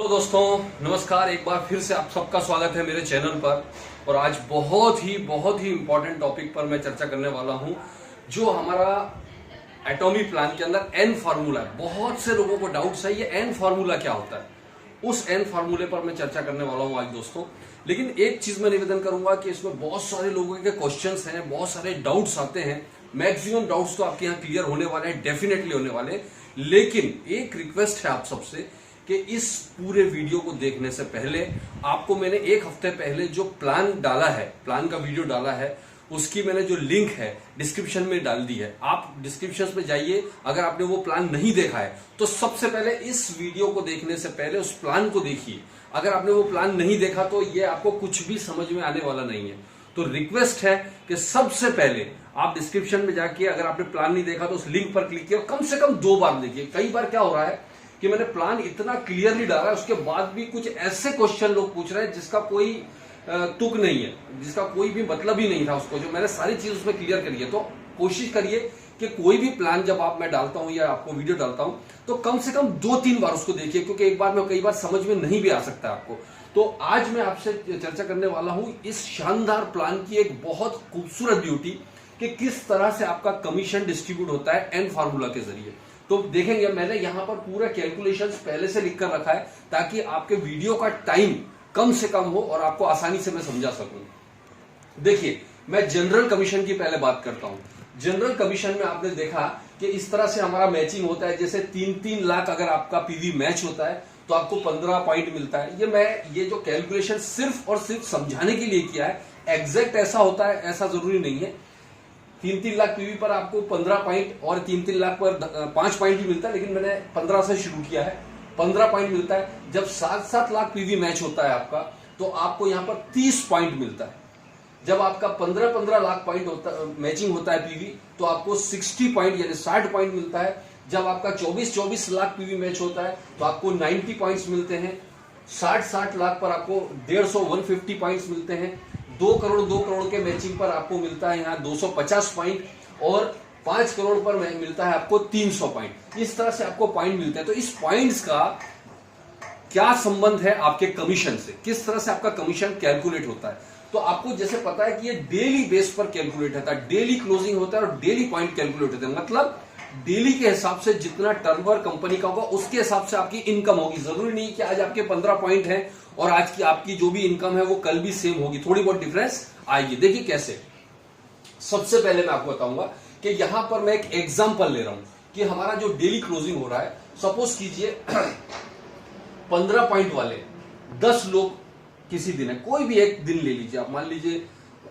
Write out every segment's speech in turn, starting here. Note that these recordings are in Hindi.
हेलो दोस्तों, नमस्कार। एक बार फिर से आप सबका स्वागत है मेरे चैनल पर। और आज बहुत ही इंपॉर्टेंट टॉपिक पर मैं चर्चा करने वाला हूं, जो हमारा एटॉमिक प्लान के अंदर एन फार्मूला है। बहुत से लोगों को डाउट्स है, ये एन फार्मूला क्या होता है। उस एन फार्मूले पर मैं चर्चा करने वाला हूं आज दोस्तों। लेकिन एक चीज मैं निवेदन करूंगा कि इसमें बहुत सारे लोगों के क्वेश्चंस हैं, बहुत सारे डाउट्स आते हैं। मैक्सिमम डाउट्स तो आपके यहाँ क्लियर होने वाले हैं, डेफिनेटली होने वाले हैं। लेकिन एक रिक्वेस्ट है आप सबसे कि इस पूरे वीडियो को देखने से पहले आपको मैंने एक हफ्ते पहले जो प्लान डाला है, प्लान का वीडियो डाला है, उसकी मैंने जो लिंक है डिस्क्रिप्शन में डाल दी है। आप डिस्क्रिप्शन में जाइए। अगर आपने वो प्लान नहीं देखा है तो सबसे पहले इस वीडियो को देखने से पहले उस प्लान को देखिए। अगर आपने वो प्लान नहीं देखा तो ये आपको कुछ भी समझ में आने वाला नहीं है। तो रिक्वेस्ट है कि सबसे पहले आप डिस्क्रिप्शन में जाके, अगर आपने प्लान नहीं देखा तो उस लिंक पर क्लिक किया, कम से कम 2 बार देखिए। कई बार क्या हो रहा है कि मैंने प्लान इतना क्लियरली डाला है, उसके बाद भी कुछ ऐसे क्वेश्चन लोग पूछ रहे हैं जिसका कोई तुक नहीं है, जिसका कोई भी मतलब ही नहीं था उसको, जो मैंने सारी चीज उसमें क्लियर करी है। तो कोशिश करिए कि कोई भी प्लान जब मैं डालता हूं या आपको वीडियो डालता हूं तो कम से कम 2-3 बार उसको देखिए, क्योंकि एक बार में कई बार समझ में नहीं भी आ सकता आपको। तो आज मैं आपसे चर्चा करने वाला हूं इस शानदार प्लान की एक बहुत खूबसूरत ब्यूटी कि किस तरह से आपका कमीशन डिस्ट्रीब्यूट होता है एन फार्मूला के जरिए। तो देखेंगे, मैंने यहां पर पूरा कैलकुलेशंस पहले से लिख कर रखा है ताकि आपके वीडियो का टाइम कम से कम हो और आपको आसानी से मैं समझा सकूं। देखिए, मैं जनरल कमीशन की पहले बात करता हूं। जनरल कमीशन में आपने देखा कि इस तरह से हमारा मैचिंग होता है। जैसे 3-3 लाख अगर आपका पीवी मैच होता है तो आपको 15 पॉइंट मिलता है। ये जो कैलकुलेशन सिर्फ और सिर्फ समझाने के लिए किया है। एग्जैक्ट ऐसा होता है ऐसा जरूरी नहीं है। 3-3 लाख पीवी पर आपको 15 पॉइंट और 3-3 लाख पर 5 पॉइंट ही मिलता है, लेकिन मैंने 15 से शुरू किया है। 15 पॉइंट मिलता है। जब 7-7 लाख पीवी मैच होता है आपका, तो आपको यहां पर 30 पॉइंट मिलता है। जब आपका 15-15 लाख पॉइंट मैचिंग होता है पीवी, तो आपको 60 पॉइंट यानी 60 पॉइंट मिलता है। जब आपका 24-24 लाख पीवी मैच होता है तो आपको 90 पॉइंट्स मिलते हैं। 60-60 लाख पर आपको 150 पॉइंट्स मिलते हैं। 2 करोड़ के मैचिंग पर आपको मिलता है यहाँ 250 पॉइंट, और 5 करोड़ पर मिलता है आपको 300 पॉइंट। इस तरह से आपको पॉइंट मिलते हैं। तो इस पॉइंट्स का क्या संबंध है आपके कमीशन से, किस तरह से आपका कमीशन कैलकुलेट होता है। तो आपको जैसे पता है कि ये डेली बेस पर कैलकुलेट होता है, डेली क्लोजिंग होता है और डेली पॉइंट कैलकुलेट होता है। मतलब डेली के हिसाब से जितना टर्नओवर कंपनी का होगा उसके हिसाब से आपकी इनकम होगी। जरूरी नहीं कि आज आपके 15 पॉइंट हैं और आज की आपकी जो भी इनकम है वो कल भी सेम होगी, थोड़ी बहुत डिफरेंस आएगी। देखिए कैसे। सबसे पहले मैं आपको बताऊंगा कि यहां पर मैं एक एग्जांपल ले रहा हूं कि हमारा जो डेली क्लोजिंग हो रहा है, सपोज कीजिए 15 पॉइंट वाले 10 लोग किसी दिन है, कोई भी एक दिन ले लीजिए आप। मान लीजिए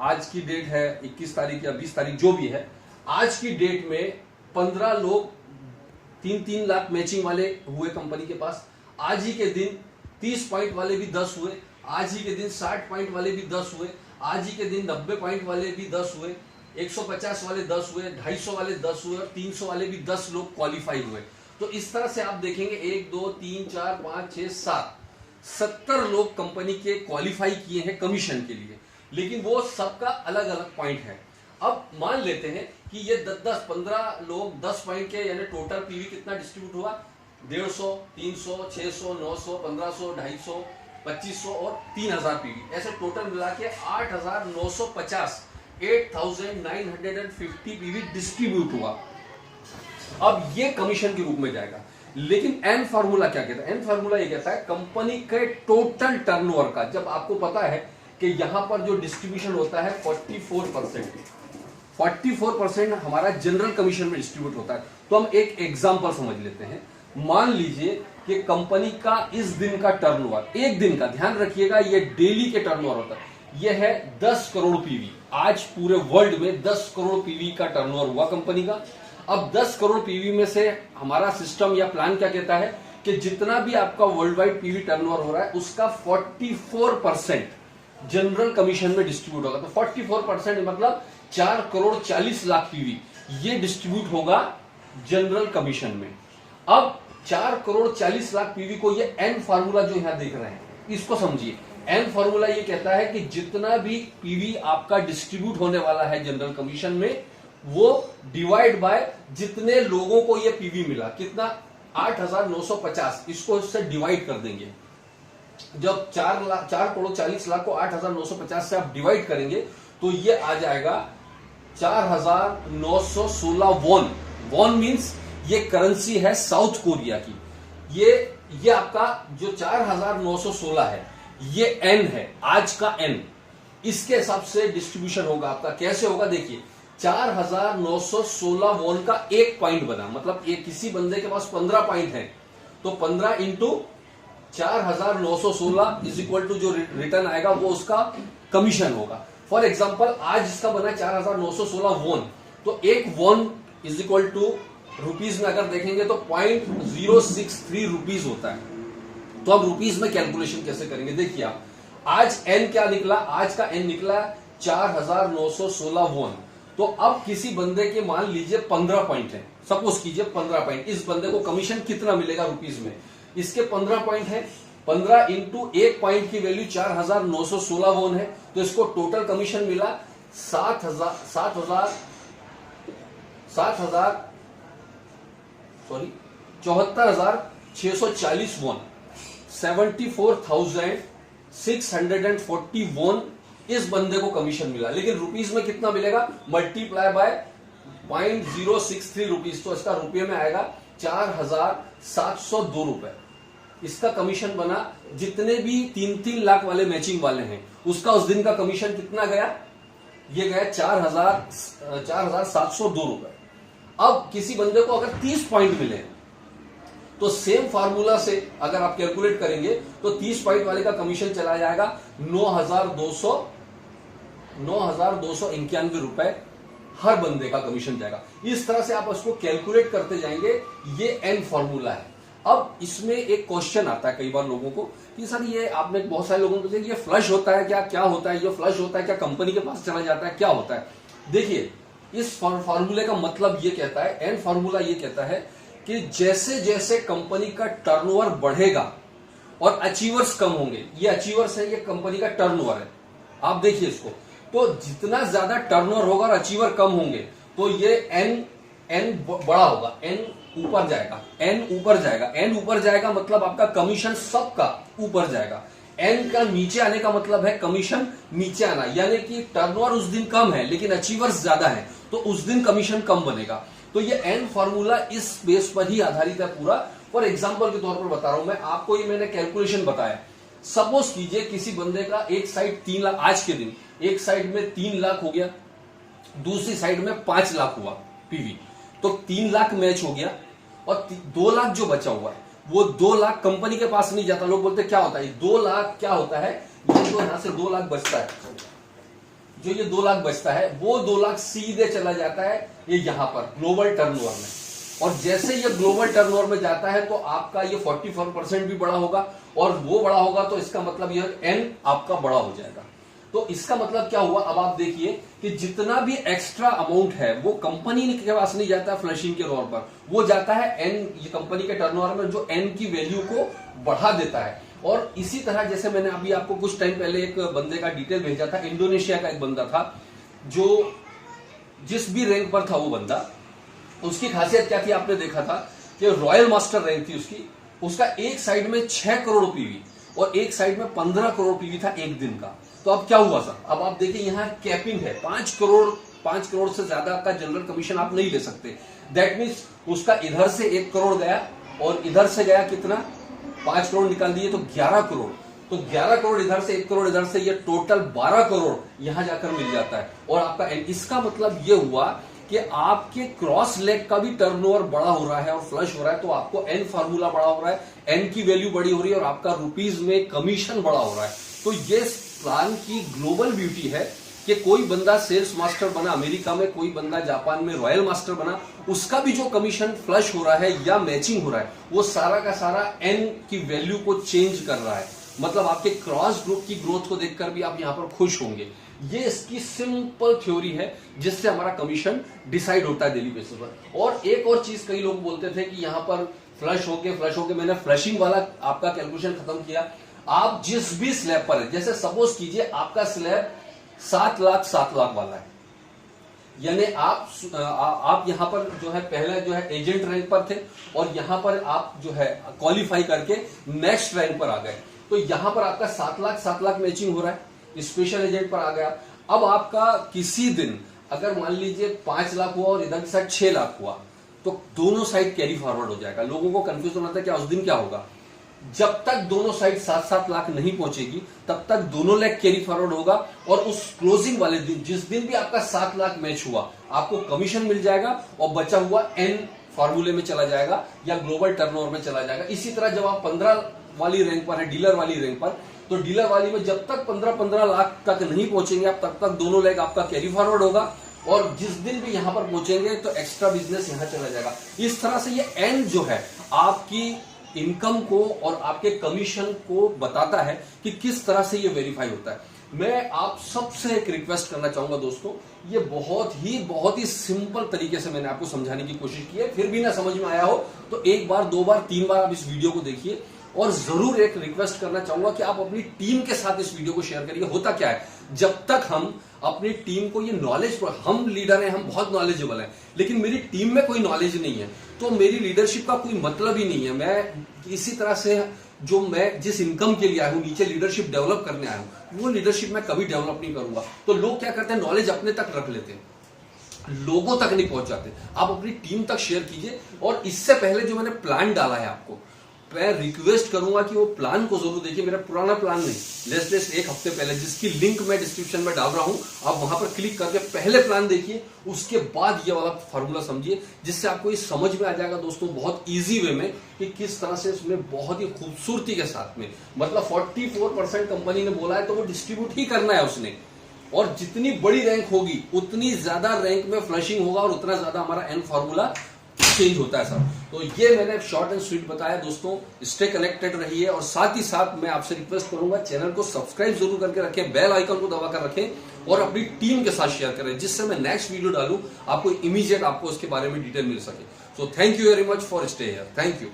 आज की डेट है 21 तारीख या 20 तारीख जो भी है। आज की डेट में 15 लोग 3-3 लाख मैचिंग वाले हुए कंपनी के पास। आज ही के दिन 30 पॉइंट वाले भी 10 हुए। आज ही के दिन 60 पॉइंट वाले भी 10 हुए। आज ही के दिन 90 पॉइंट वाले भी 10 हुए। 150 वाले 10 हुए। 250 वाले 10 हुए और 300 वाले भी 10 लोग क्वालिफाई हुए। तो इस तरह से आप देखेंगे 1 2 3 4 5 6 7 70 लोग कंपनी के क्वालिफाई किए हैं कमीशन के लिए, लेकिन वो सबका अलग अलग पॉइंट है। अब मान लेते हैं कि ये 10-15 लोग 10 पॉइंट के, यानी टोटल पीवी कितना डिस्ट्रीब्यूट हुआ, 150, 300, 600, 900, 1500, 250, 2500 और 3000 पीवी। ऐसे टोटल मिला के 8950 8950 पीवी डिस्ट्रीब्यूट हुआ। अब ये कमीशन के रूप में जाएगा। लेकिन एन फार्मूला क्या कहता है? एन फार्मूला ये कहता है कंपनी के टोटल टर्नओवर का। जब आपको पता है कि यहां पर जो डिस्ट्रीब्यूशन होता है 44% हमारा जनरल कमीशन में डिस्ट्रीब्यूट होता है। तो हम एक एग्जांपल समझ लेते हैं। मान लीजिए कि कंपनी का इस दिन का टर्नओवर, एक दिन का, ध्यान रखिएगा ये डेली के टर्नओवर होता है, ये है 10 करोड़ पीवी। आज पूरे वर्ल्ड में 10 करोड़ पीवी का टर्नओवर हुआ कंपनी का। अब 10 करोड़ पीवी में से हमारा सिस्टम या प्लान क्या कहता है कि जितना भी आपका वर्ल्ड वाइड पीवी टर्नओवर हो रहा है उसका 44% जनरल कमीशन में डिस्ट्रीब्यूट होगा। तो 44% मतलब 4 करोड़ 40 लाख पीवी ये डिस्ट्रीब्यूट होगा जनरल कमीशन में। अब 4 करोड़ 40 लाख पीवी को ये एन फार्मूला जो यहां देख रहे हैं इसको समझिए। एन फार्मूला ये कहता है कि जितना भी पीवी आपका डिस्ट्रीब्यूट होने वाला है जनरल कमीशन में, वो डिवाइड बाय जितने लोगों को ये पीवी मिला, कितना 8950, इसको इससे डिवाइड कर देंगे। जब 4,40,00,000 को 8,950 से आप डिवाइड करेंगे तो ये आ जाएगा 4,916 वॉन। वॉन मीन्स ये करेंसी है साउथ कोरिया की। ये आपका जो 4,916 है ये एन है, आज का एन। इसके हिसाब से डिस्ट्रीब्यूशन होगा आपका। कैसे होगा देखिए, 4,916 वॉन का एक पॉइंट बना, मतलब ये किसी बंदे के पास 15 पॉइंट है तो 15 इंटू 4,916 इज इक्वल टू जो रिटर्न आएगा वो उसका कमीशन होगा। फॉर एग्जाम्पल आज इसका बना 4,916 वॉन, तो एक won is equal to rupees में अगर देखेंगे तो 0.063 रुपीज होता है। तो अब रुपीज में कैलकुलेशन कैसे करेंगे देखिए आप, आज एन क्या निकला, आज का एन निकला 4,916 वॉन। तो अब किसी बंदे के मान लीजिए 15 पॉइंट है, सपोज कीजिए 15 पॉइंट, इस बंदे को कमीशन कितना मिलेगा रुपीज में, इसके 15 पॉइंट है, 15 इंटू एक पॉइंट की वैल्यू 4,916 वॉन है, तो इसको टोटल कमीशन मिला 74,640 वॉन, 74,640 वॉन इस बंदे को कमीशन मिला। लेकिन रुपीस में कितना मिलेगा, मल्टीप्लाई बाय 0.063 रुपीज, तो इसका रुपये में आएगा 4,702 रुपए। इसका कमीशन बना। जितने भी 3-3 लाख वाले मैचिंग वाले हैं उसका उस दिन का कमीशन कितना गया, ये गया 4,702 रुपए। अब किसी बंदे को अगर 30 पॉइंट मिले तो सेम फार्मूला से अगर आप कैलकुलेट करेंगे तो 30 पॉइंट वाले का कमीशन चला जाएगा 9,291 रुपए हर बंदे का कमीशन जाएगा। इस तरह से आप उसको कैलकुलेट करते जाएंगे। ये एन फॉर्मूला है। अब इसमें एक क्वेश्चन आता है कई बार लोगों को कि सर ये आपने बहुत सारे लोगों को पूछा ये फ्लश होता है क्या होता है, ये फ्लश होता है क्या, कंपनी के पास चला जाता है, क्या होता है। देखिए इस फॉर्मूले का मतलब ये कहता है, एन फॉर्मूला ये कहता है कि जैसे जैसे कंपनी का टर्नओवर बढ़ेगा और अचीवर्स कम होंगे, ये अचीवर्स है, ये कंपनी का टर्नओवर है, आप देखिए इसको, तो जितना ज्यादा टर्नओवर होगा और अचीवर कम होंगे तो ये एन बड़ा होगा, एन ऊपर जाएगा, एन ऊपर जाएगा मतलब आपका कमीशन सबका ऊपर जाएगा। एन का नीचे आने का मतलब है कमीशन नीचे आना, यानी कि टर्नओवर उस दिन कम है लेकिन अचीवर्स ज्यादा है तो उस दिन कमीशन कम बनेगा। तो ये एन फॉर्मूला इस बेस पर ही आधारित है पूरा। फॉर एग्जांपल के तौर पर बता रहा हूं मैं आपको, ये मैंने कैलकुलेशन बताया। सपोज कीजिए किसी बंदे का एक साइड 3 लाख, आज के दिन एक साइड में 3 लाख हो गया, दूसरी साइड में 5 लाख हुआ पीवी, तो 3 लाख मैच हो गया और 2 लाख जो बचा हुआ है वो 2 लाख कंपनी के पास नहीं जाता। लोग बोलते क्या होता है 2 लाख, क्या होता है ये, तो यहां से 2 लाख बचता है, जो ये 2 लाख बचता है वो 2 लाख सीधे चला जाता है ये यहां पर ग्लोबल टर्नओवर में। और जैसे ये ग्लोबल टर्नओवर में जाता है तो आपका ये 44% भी बड़ा होगा, और वो बड़ा होगा तो इसका मतलब ये एन आपका बड़ा हो जाएगा। तो इसका मतलब क्या हुआ, अब आप देखिए कि जितना भी एक्स्ट्रा अमाउंट है वो कंपनी के पास नहीं जाता है फ्लशिंग के तौर पर, वो जाता है एन, ये कंपनी के टर्नओवर में, जो एन की वैल्यू को बढ़ा देता है। और इसी तरह जैसे मैंने अभी आपको कुछ टाइम पहले एक बंदे का डिटेल भेजा था, इंडोनेशिया का एक बंदा था जो जिस भी रैंक पर था वो बंदा, उसकी खासियत क्या थी आपने देखा था कि रॉयल मास्टर रैंक थी उसकी, उसका एक साइड में 6 करोड़ पीवी और एक साइड में 15 करोड़ पीवी था एक दिन का। तो अब क्या हुआ सर, अब आप देखिए यहाँ कैपिंग है 5 करोड़ से ज्यादा का जनरल कमीशन आप नहीं ले सकते। दैट मीन्स उसका इधर से 1 करोड़ गया और इधर से गया कितना, 5 करोड़ निकाल दिए तो 11 करोड़, तो 11 करोड़ इधर से, 1 करोड़ इधर से, ये टोटल 12 करोड़ यहां जाकर मिल जाता है। और आपका इसका मतलब ये हुआ कि आपके क्रॉस लेग का भी टर्नओवर बड़ा हो रहा है और फ्लश हो रहा है, तो आपको एन फार्मूला बड़ा हो रहा है, एन की वैल्यू बड़ी हो रही है और आपका रुपीज में कमीशन बड़ा हो रहा है। तो ये प्लान की ग्लोबल ब्यूटी है कि कोई बंदा सेल्स मास्टर बना अमेरिका में, कोई बंदा जापान में रॉयल मास्टर बना, उसका भी जो कमीशन फ्लश हो रहा है या मैचिंग हो रहा है वो सारा का सारा एन की वैल्यू को चेंज कर रहा है। मतलब आपके क्रॉस ग्रुप की ग्रोथ को देखकर भी आप यहां पर खुश होंगे। ये इसकी सिंपल थ्योरी है जिससे हमारा कमीशन डिसाइड होता है डेली बेसिस पर। और एक और चीज कई लोग बोलते थे कि यहां पर फ्लश होके मैंने फ्लशिंग वाला आपका कैलकुलेशन खत्म किया। आप जिस भी स्लैब पर है, जैसे सपोज कीजिए आपका स्लैब 7 लाख वाला है, यानी आप यहां पर जो है पहले जो है एजेंट रैंक पर थे और यहां पर आप जो है क्वालिफाई करके नेक्स्ट रैंक पर आ गए। तो यहां पर आपका 7 लाख मैचिंग हो रहा है, स्पेशल एजेंट पर आ गया। अब आपका किसी दिन अगर मान लीजिए 5 लाख हुआ और इधर की साइड 6 लाख हुआ, तो दोनों साइड कैरी फॉरवर्ड हो जाएगा। लोगों को कंफ्यूज होना था क्या उस दिन क्या होगा। जब तक दोनों साइड 7-7 लाख नहीं पहुंचेगी तब तक दोनों लेग कैरी फॉरवर्ड होगा, और उस क्लोजिंग वाले दिन जिस दिन भी आपका 7 लाख मैच हुआ आपको कमीशन मिल जाएगा, और बचा हुआ एन फॉर्मूले में चला जाएगा या ग्लोबल टर्नओवर में चला जाएगा। इसी तरह जब आप 15 वाली रैंक पर है, डीलर वाली रैंक पर, तो डीलर वाली में जब तक 15-15 लाख तक नहीं पहुंचेंगे आप, तब तक दोनों लेग आपका कैरी फॉरवर्ड होगा, और जिस दिन भी यहां पर पहुंचेंगे तो एक्स्ट्रा बिजनेस यहां चला जाएगा। इस तरह से ये एंड जो है आपकी इनकम को और आपके कमीशन को बताता है कि किस तरह से ये वेरीफाई होता है। मैं आप सबसे एक रिक्वेस्ट करना चाहूंगा दोस्तों, ये बहुत ही सिंपल तरीके से मैंने आपको समझाने की कोशिश की है। फिर भी ना समझ में आया हो तो एक बार, 2 बार, 3 बार आप इस वीडियो को देखिए, और जरूर एक रिक्वेस्ट करना चाहूंगा कि आप अपनी टीम के साथ इस वीडियो को शेयर करिए। होता क्या है, जब तक हम अपनी टीम को ये नॉलेज, हम लीडर हैं, हम बहुत नॉलेजेबल हैं, लेकिन मेरी टीम में कोई नॉलेज नहीं है, तो मेरी लीडरशिप का कोई मतलब ही नहीं है। मैं इसी तरह से जो मैं जिस इनकम के लिए आया हूं, नीचे लीडरशिप डेवलप करने आया हूं, वो लीडरशिप मैं कभी डेवलप नहीं करूंगा। तो लोग क्या करते हैं, नॉलेज अपने तक रख लेते हैं, लोगों तक नहीं पहुंचाते। आप अपनी टीम तक शेयर कीजिए। और इससे पहले जो मैंने प्लान डाला है आपको, मैं रिक्वेस्ट करूंगा कि वो प्लान को जरूर देखिए। मेरा पुराना प्लान नहीं, लेस 1 हफ्ते पहले, जिसकी लिंक मैं डिस्क्रिप्शन में डाल रहा हूं, आप वहां पर क्लिक करके पहले प्लान देखिए, उसके बाद ये वाला फॉर्मूला समझिए, जिससे आपको ये समझ में आ जाएगा दोस्तों बहुत इजी वे में कि किस तरह से इसमें बहुत ही खूबसूरती के साथ में, मतलब 44% कंपनी ने बोला है तो वो डिस्ट्रीब्यूट ही करना है उसने, और जितनी बड़ी रैंक होगी उतनी ज्यादा रैंक में फ्लशिंग होगा, और उतना ज्यादा हमारा एन फॉर्मूला चेंज होता है सर। तो ये मैंने शॉर्ट एंड स्वीट बताया दोस्तों। स्टे कनेक्टेड रहिए, और साथ ही साथ मैं आपसे रिक्वेस्ट करूंगा चैनल को सब्सक्राइब जरूर करके रखें, बेल आइकन को दबाकर रखें, और अपनी टीम के साथ शेयर करें, जिससे मैं नेक्स्ट वीडियो डालूं आपको इमीडिएट आपको उसके बारे में डिटेल मिल सके। So thank you very much for stay here. Thank you.